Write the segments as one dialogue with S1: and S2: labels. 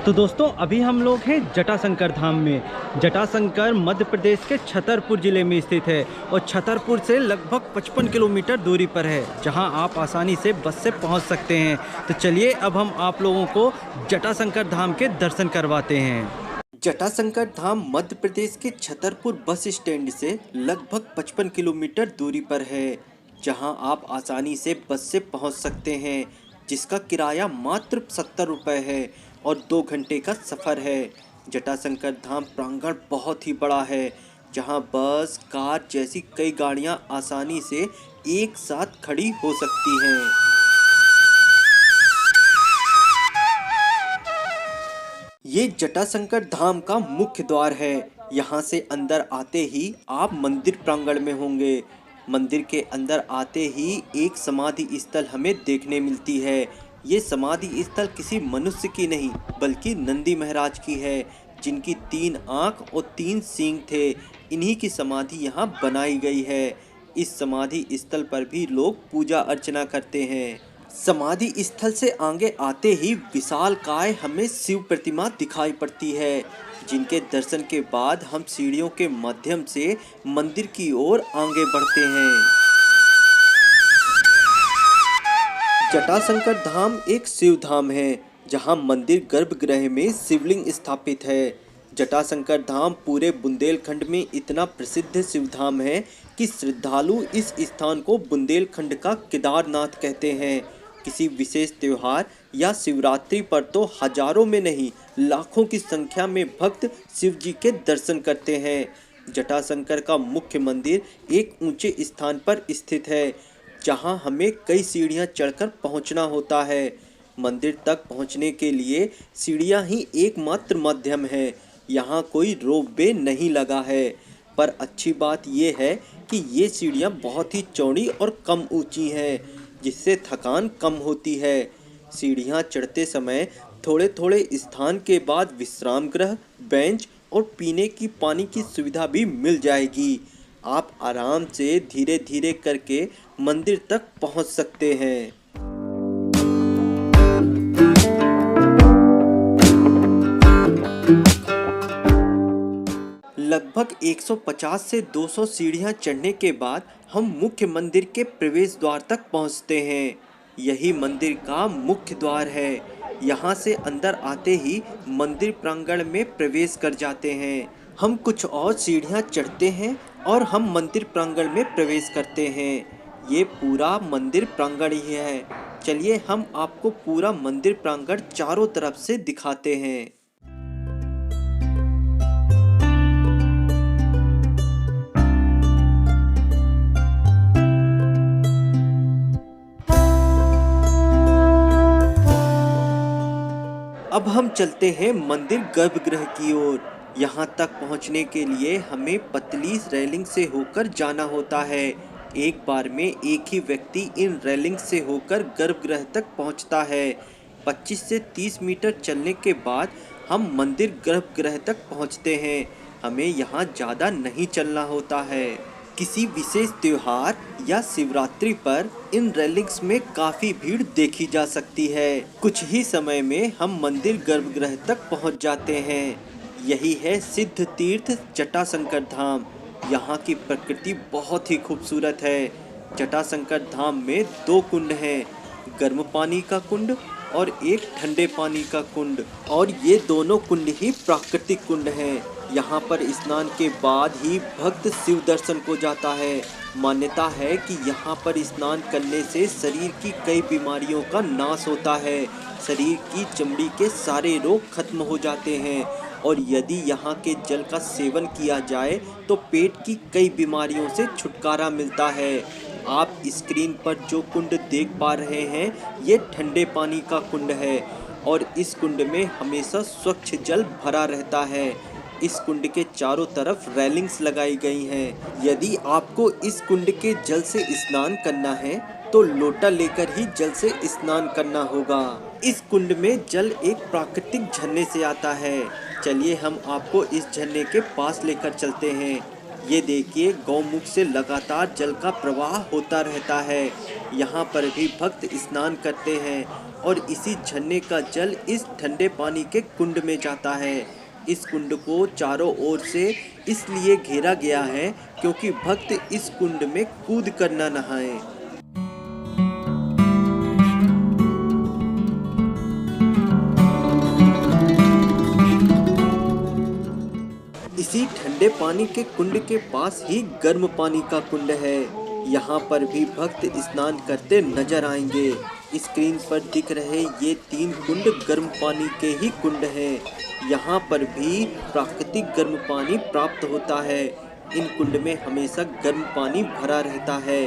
S1: तो दोस्तों अभी हम लोग हैं जटाशंकर धाम में। जटाशंकर मध्य प्रदेश के छतरपुर ज़िले में स्थित है और छतरपुर से लगभग 55 किलोमीटर दूरी पर है, जहां आप आसानी से बस से पहुंच सकते हैं। तो चलिए अब हम आप लोगों को जटाशंकर धाम के दर्शन करवाते हैं। जटाशंकर धाम मध्य प्रदेश के छतरपुर बस स्टैंड से लगभग 55 किलोमीटर दूरी पर है, जहां आप आसानी से बस से पहुंच सकते हैं, जिसका किराया मात्र 70 रुपये है और 2 घंटे का सफ़र है। जटाशंकर धाम प्रांगण बहुत ही बड़ा है, जहां बस, कार जैसी कई गाड़ियां आसानी से एक साथ खड़ी हो सकती हैं। ये जटाशंकर धाम का मुख्य द्वार है। यहाँ से अंदर आते ही आप मंदिर प्रांगण में होंगे। मंदिर के अंदर आते ही एक समाधि स्थल हमें देखने मिलती है। ये समाधि स्थल किसी मनुष्य की नहीं बल्कि नंदी महाराज की है, जिनकी 3 आँख और 3 सींग थे। इन्हीं की समाधि यहाँ बनाई गई है। इस समाधि स्थल पर भी लोग पूजा अर्चना करते हैं। समाधि स्थल से आगे आते ही विशालकाय हमें शिव प्रतिमा दिखाई पड़ती है, जिनके दर्शन के बाद हम सीढ़ियों के माध्यम से मंदिर की ओर आगे बढ़ते हैं। जटाशंकर धाम एक शिव धाम है, जहां मंदिर गर्भगृह में शिवलिंग स्थापित है। जटाशंकर धाम पूरे बुंदेलखंड में इतना प्रसिद्ध शिव धाम है कि श्रद्धालु इस स्थान को बुंदेलखंड का केदारनाथ कहते हैं। किसी विशेष त्योहार या शिवरात्रि पर तो हजारों में नहीं लाखों की संख्या में भक्त शिव जी के दर्शन करते हैं। जटाशंकर का मुख्य मंदिर एक ऊंचे स्थान पर स्थित है, जहां हमें कई सीढ़ियां चढ़कर पहुंचना होता है। मंदिर तक पहुंचने के लिए सीढ़ियां ही एकमात्र माध्यम है। यहां कोई रोपवे नहीं लगा है, पर अच्छी बात यह है कि ये सीढ़ियां बहुत ही चौड़ी और कम ऊंची हैं, जिससे थकान कम होती है। सीढ़ियां चढ़ते समय थोड़े थोड़े स्थान के बाद विश्राम गृह, बेंच और पीने की पानी की सुविधा भी मिल जाएगी। आप आराम से धीरे धीरे करके मंदिर तक पहुंच सकते हैं। लगभग 150 से 200 सीढ़ियां चढ़ने के बाद हम मुख्य मंदिर के प्रवेश द्वार तक पहुंचते हैं। यही मंदिर का मुख्य द्वार है। यहां से अंदर आते ही मंदिर प्रांगण में प्रवेश कर जाते हैं। हम कुछ और सीढ़ियां चढ़ते हैं और हम मंदिर प्रांगण में प्रवेश करते हैं। ये पूरा मंदिर प्रांगण ही है। चलिए हम आपको पूरा मंदिर प्रांगण चारों तरफ से दिखाते हैं। अब हम चलते हैं मंदिर गर्भगृह की ओर। यहाँ तक पहुँचने के लिए हमें पतली रेलिंग से होकर जाना होता है। एक बार में एक ही व्यक्ति इन रेलिंग से होकर गर्भगृह तक पहुँचता है। 25 से 30 मीटर चलने के बाद हम मंदिर गर्भगृह तक पहुँचते हैं। हमें यहाँ ज़्यादा नहीं चलना होता है। किसी विशेष त्योहार या शिवरात्रि पर इन रेलिंग्स में काफी भीड़ देखी जा सकती है। कुछ ही समय में हम मंदिर गर्भगृह तक पहुंच जाते हैं। यही है सिद्ध तीर्थ जटाशंकर धाम। यहाँ की प्रकृति बहुत ही खूबसूरत है। जटाशंकर धाम में 2 कुंड हैं, गर्म पानी का कुंड और एक ठंडे पानी का कुंड, और ये दोनों कुंड ही प्राकृतिक कुंड हैं। यहाँ पर स्नान के बाद ही भक्त शिव दर्शन को जाता है। मान्यता है कि यहाँ पर स्नान करने से शरीर की कई बीमारियों का नाश होता है। शरीर की चमड़ी के सारे रोग खत्म हो जाते हैं, और यदि यहाँ के जल का सेवन किया जाए तो पेट की कई बीमारियों से छुटकारा मिलता है। आप स्क्रीन पर जो कुंड देख पा रहे हैं, ये ठंडे पानी का कुंड है, और इस कुंड में हमेशा स्वच्छ जल भरा रहता है। इस कुंड के चारों तरफ रेलिंग्स लगाई गई हैं। यदि आपको इस कुंड के जल से स्नान करना है तो लोटा लेकर ही जल से स्नान करना होगा। इस कुंड में जल एक प्राकृतिक झरने से आता है। चलिए हम आपको इस झरने के पास लेकर चलते हैं। ये देखिए, गौमुख से लगातार जल का प्रवाह होता रहता है। यहाँ पर भी भक्त स्नान करते हैं और इसी झरने का जल इस ठंडे पानी के कुंड में जाता है। इस कुंड को चारों ओर से इसलिए घेरा गया है क्योंकि भक्त इस कुंड में कूद कर न नहाएं। इसी ठंडे पानी के कुंड के पास ही गर्म पानी का कुंड है। यहाँ पर भी भक्त स्नान करते नजर आएंगे। स्क्रीन पर दिख रहे ये 3 कुंड गर्म पानी के ही कुंड हैं। यहाँ पर भी प्राकृतिक गर्म पानी प्राप्त होता है। इन कुंड में हमेशा गर्म पानी भरा रहता है।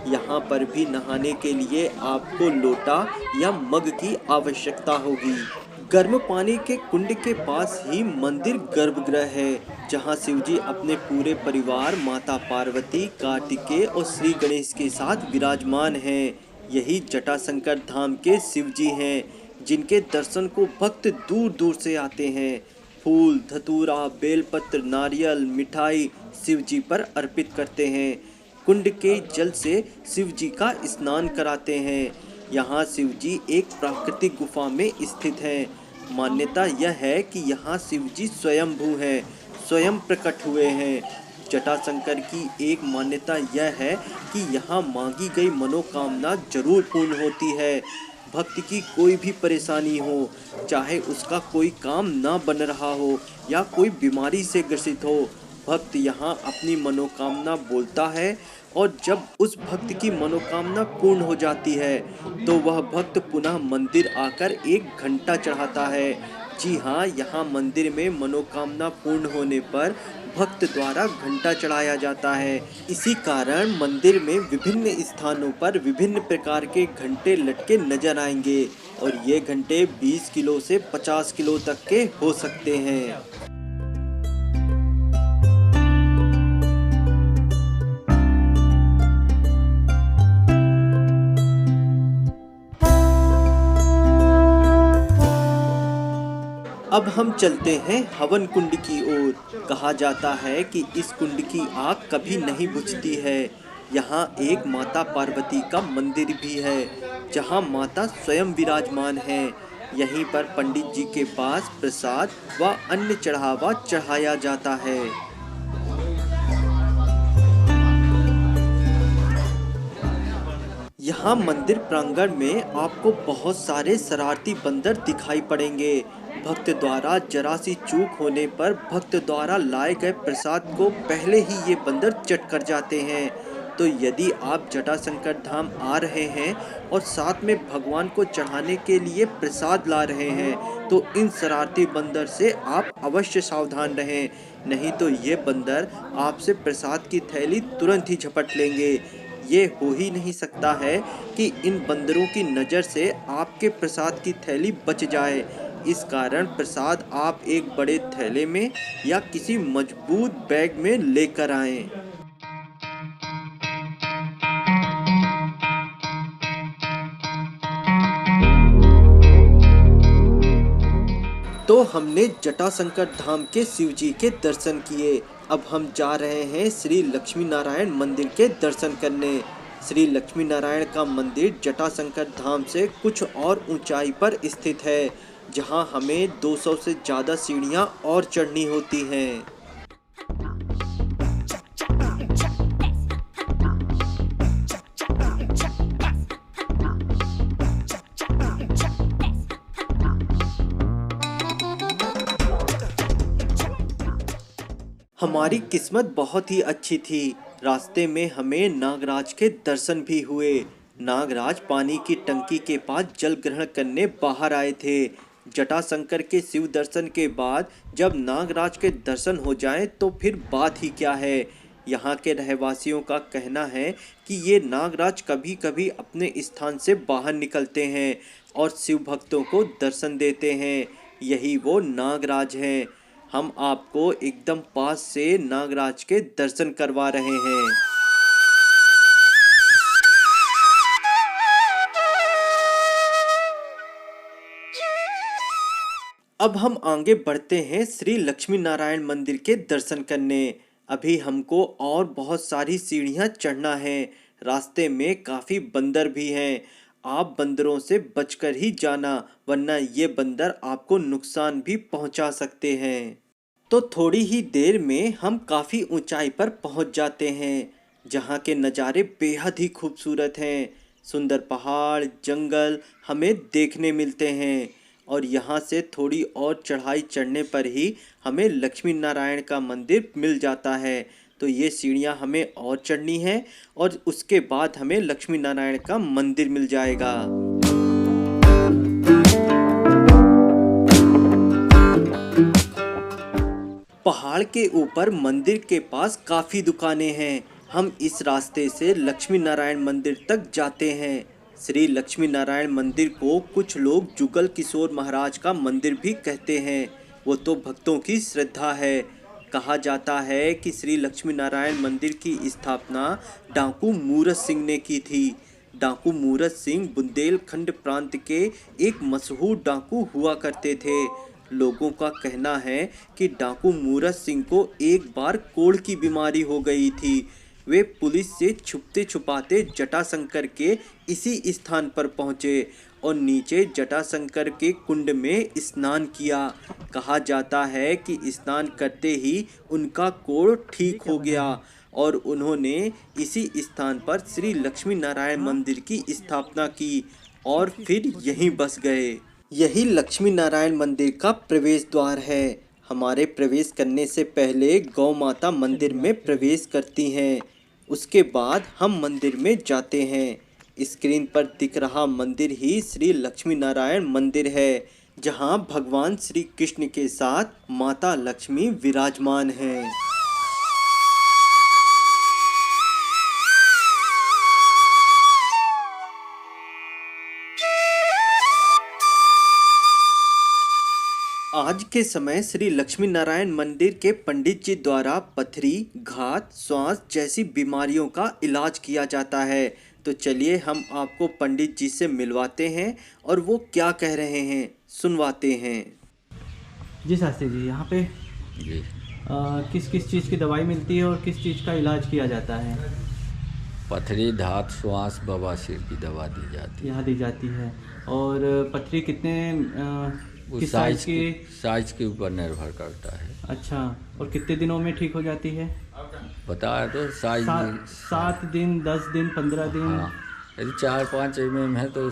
S1: यहाँ पर भी नहाने के लिए आपको लोटा या मग की आवश्यकता होगी। गर्म पानी के कुंड के पास ही मंदिर गर्भगृह है, जहाँ शिवजी अपने पूरे परिवार माता पार्वती, कार्तिकेय और श्री गणेश के साथ विराजमान हैं। यही जटाशंकर धाम के शिवजी हैं, जिनके दर्शन को भक्त दूर दूर से आते हैं। फूल, धतूरा, बेलपत्र, नारियल, मिठाई शिवजी पर अर्पित करते हैं। कुंड के जल से शिवजी का स्नान कराते हैं। यहाँ शिवजी एक प्राकृतिक गुफा में स्थित हैं। मान्यता यह है कि यहाँ शिवजी स्वयंभू हैं, स्वयं प्रकट हुए हैं। जटाशंकर की एक मान्यता यह है कि यहाँ मांगी गई मनोकामना जरूर पूर्ण होती है। भक्त की कोई भी परेशानी हो, चाहे उसका कोई काम ना बन रहा हो या कोई बीमारी से ग्रसित हो, भक्त यहाँ अपनी मनोकामना बोलता है और जब उस भक्त की मनोकामना पूर्ण हो जाती है तो वह भक्त पुनः मंदिर आकर 1 घंटा चढ़ाता है। जी हाँ, यहाँ मंदिर में मनोकामना पूर्ण होने पर भक्त द्वारा घंटा चढ़ाया जाता है। इसी कारण मंदिर में विभिन्न स्थानों पर विभिन्न प्रकार के घंटे लटके नजर आएंगे और ये घंटे 20 किलो से 50 किलो तक के हो सकते हैं। अब हम चलते हैं हवन कुंड की ओर। कहा जाता है कि इस कुंड की आग कभी नहीं बुझती है। यहाँ एक माता पार्वती का मंदिर भी है, जहाँ माता स्वयं विराजमान है। यहीं पर पंडित जी के पास प्रसाद व अन्य चढ़ावा चढ़ाया जाता है। यहाँ मंदिर प्रांगण में आपको बहुत सारे शरारती बंदर दिखाई पड़ेंगे। भक्त द्वारा जरा सी चूक होने पर भक्त द्वारा लाए गए प्रसाद को पहले ही ये बंदर चट कर जाते हैं। तो यदि आप जटाशंकर धाम आ रहे हैं और साथ में भगवान को चढ़ाने के लिए प्रसाद ला रहे हैं तो इन शरारती बंदर से आप अवश्य सावधान रहें, नहीं तो ये बंदर आपसे प्रसाद की थैली तुरंत ही झपट लेंगे। ये हो ही नहीं सकता है कि इन बंदरों की नज़र से आपके प्रसाद की थैली बच जाए। इस कारण प्रसाद आप एक बड़े थैले में या किसी मजबूत बैग में लेकर आएं। तो हमने जटाशंकर धाम के शिवजी के दर्शन किए। अब हम जा रहे हैं श्री लक्ष्मी नारायण मंदिर के दर्शन करने। श्री लक्ष्मी नारायण का मंदिर जटाशंकर धाम से कुछ और ऊंचाई पर स्थित है, जहां हमें 200 से ज़्यादा सीढ़ियां और चढ़नी होती हैं। हमारी किस्मत बहुत ही अच्छी थी। रास्ते में हमें नागराज के दर्शन भी हुए। नागराज पानी की टंकी के पास जल ग्रहण करने बाहर आए थे। जटाशंकर के शिव दर्शन के बाद जब नागराज के दर्शन हो जाएं तो फिर बात ही क्या है। यहाँ के रहवासियों का कहना है कि ये नागराज कभी कभी अपने स्थान से बाहर निकलते हैं और शिव भक्तों को दर्शन देते हैं। यही वो नागराज हैं। हम आपको एकदम पास से नागराज के दर्शन करवा रहे हैं। अब हम आगे बढ़ते हैं श्री लक्ष्मी नारायण मंदिर के दर्शन करने। अभी हमको और बहुत सारी सीढ़ियाँ चढ़ना है। रास्ते में काफ़ी बंदर भी हैं। आप बंदरों से बचकर ही जाना, वरना ये बंदर आपको नुकसान भी पहुंचा सकते हैं। तो थोड़ी ही देर में हम काफ़ी ऊंचाई पर पहुंच जाते हैं, जहां के नज़ारे बेहद ही खूबसूरत हैं। सुंदर पहाड़, जंगल हमें देखने मिलते हैं और यहाँ से थोड़ी और चढ़ाई चढ़ने पर ही हमें लक्ष्मी नारायण का मंदिर मिल जाता है। तो ये सीढ़ियाँ हमें और चढ़नी है और उसके बाद हमें लक्ष्मी नारायण का मंदिर मिल जाएगा। पहाड़ के ऊपर मंदिर के पास काफ़ी दुकानें हैं। हम इस रास्ते से लक्ष्मी नारायण मंदिर तक जाते हैं। श्री लक्ष्मी नारायण मंदिर को कुछ लोग जुगल किशोर महाराज का मंदिर भी कहते हैं। वो तो भक्तों की श्रद्धा है। कहा जाता है कि श्री लक्ष्मी नारायण मंदिर की स्थापना डाकू मूरत सिंह ने की थी। डाकू मूरत सिंह बुंदेलखंड प्रांत के एक मशहूर डाकू हुआ करते थे। लोगों का कहना है कि डाकू मूरत सिंह को एक बार कोढ़ की बीमारी हो गई थी। वे पुलिस से छुपते छुपाते जटाशंकर के इसी स्थान पर पहुँचे और नीचे जटाशंकर के कुंड में स्नान किया। कहा जाता है कि स्नान करते ही उनका कोढ़ ठीक हो गया और उन्होंने इसी स्थान पर श्री लक्ष्मी नारायण मंदिर की स्थापना की और फिर यहीं बस गए। यही लक्ष्मी नारायण मंदिर का प्रवेश द्वार है। हमारे प्रवेश करने से पहले गौ माता मंदिर में प्रवेश करती हैं। उसके बाद हम मंदिर में जाते हैं। स्क्रीन पर दिख रहा मंदिर ही श्री लक्ष्मी नारायण मंदिर है, जहां भगवान श्री कृष्ण के साथ माता लक्ष्मी विराजमान हैं। आज के समय श्री लक्ष्मी नारायण मंदिर के पंडित जी द्वारा पथरी, घात, श्वास जैसी बीमारियों का इलाज किया जाता है। तो चलिए हम आपको पंडित जी से मिलवाते हैं और वो क्या कह रहे हैं सुनवाते हैं।
S2: जी शास्त्री जी, यहाँ पे
S3: जी
S2: किस किस चीज़ की दवाई मिलती है और किस चीज़ का इलाज किया जाता है?
S3: पथरी, धात, श्वास, बवासीर की दवा दी जाती है।
S2: यहाँ दी जाती है। और पथरी
S3: वो
S2: किस साइज की?
S3: साइज के ऊपर निर्भर करता है।
S2: अच्छा, और कितने दिनों में ठीक हो जाती है?
S3: बता तो साइज
S2: 7 दिन, 10 दिन, 15 दिन?
S3: हाँ, यदि 4-5 mm है तो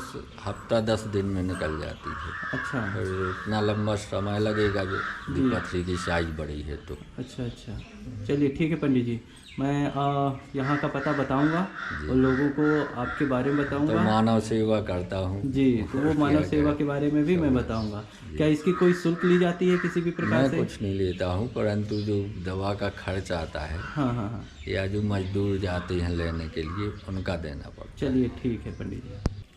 S3: हफ्ता 10 दिन में निकल जाती है।
S2: अच्छा।
S3: और इतना लंबा समय लगेगा जो पथरी की साइज बड़ी है तो।
S2: अच्छा, चलिए ठीक है पंडित जी, मैं यहाँ का पता बताऊंगा और लोगों को आपके बारे में बताऊंगा।
S3: तो मानव सेवा करता हूँ
S2: जी, तो वो मानव सेवा के बारे में भी मैं बताऊंगा। क्या इसकी कोई शुल्क ली जाती है किसी भी प्रकार से?
S3: मैं कुछ नहीं लेता हूँ, परंतु जो दवा का खर्च आता है
S2: हाँ,
S3: या जो मजदूर जाते हैं लेने के लिए उनका देना पड़ता है।
S2: चलिए ठीक है पंडित जी।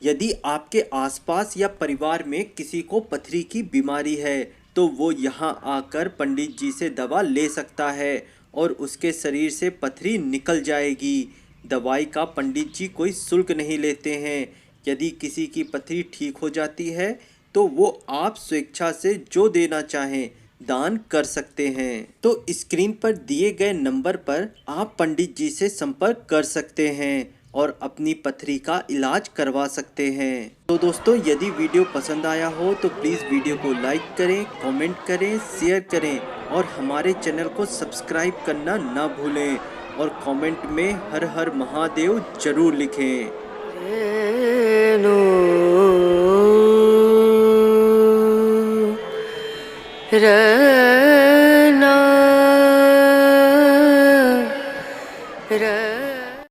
S1: यदि आपके आसपास या परिवार में किसी को पथरी की बीमारी है तो वो यहाँ आकर पंडित जी से दवा ले सकता है और उसके शरीर से पथरी निकल जाएगी। दवाई का पंडित जी कोई शुल्क नहीं लेते हैं। यदि किसी की पथरी ठीक हो जाती है तो वो आप स्वेच्छा से जो देना चाहें दान कर सकते हैं। तो स्क्रीन पर दिए गए नंबर पर आप पंडित जी से संपर्क कर सकते हैं और अपनी पथरी का इलाज करवा सकते हैं। तो दोस्तों, यदि वीडियो पसंद आया हो तो प्लीज़ वीडियो को लाइक करें, कमेंट करें, शेयर करें और हमारे चैनल को सब्सक्राइब करना ना भूलें और कमेंट में हर हर महादेव जरूर लिखें।
S4: र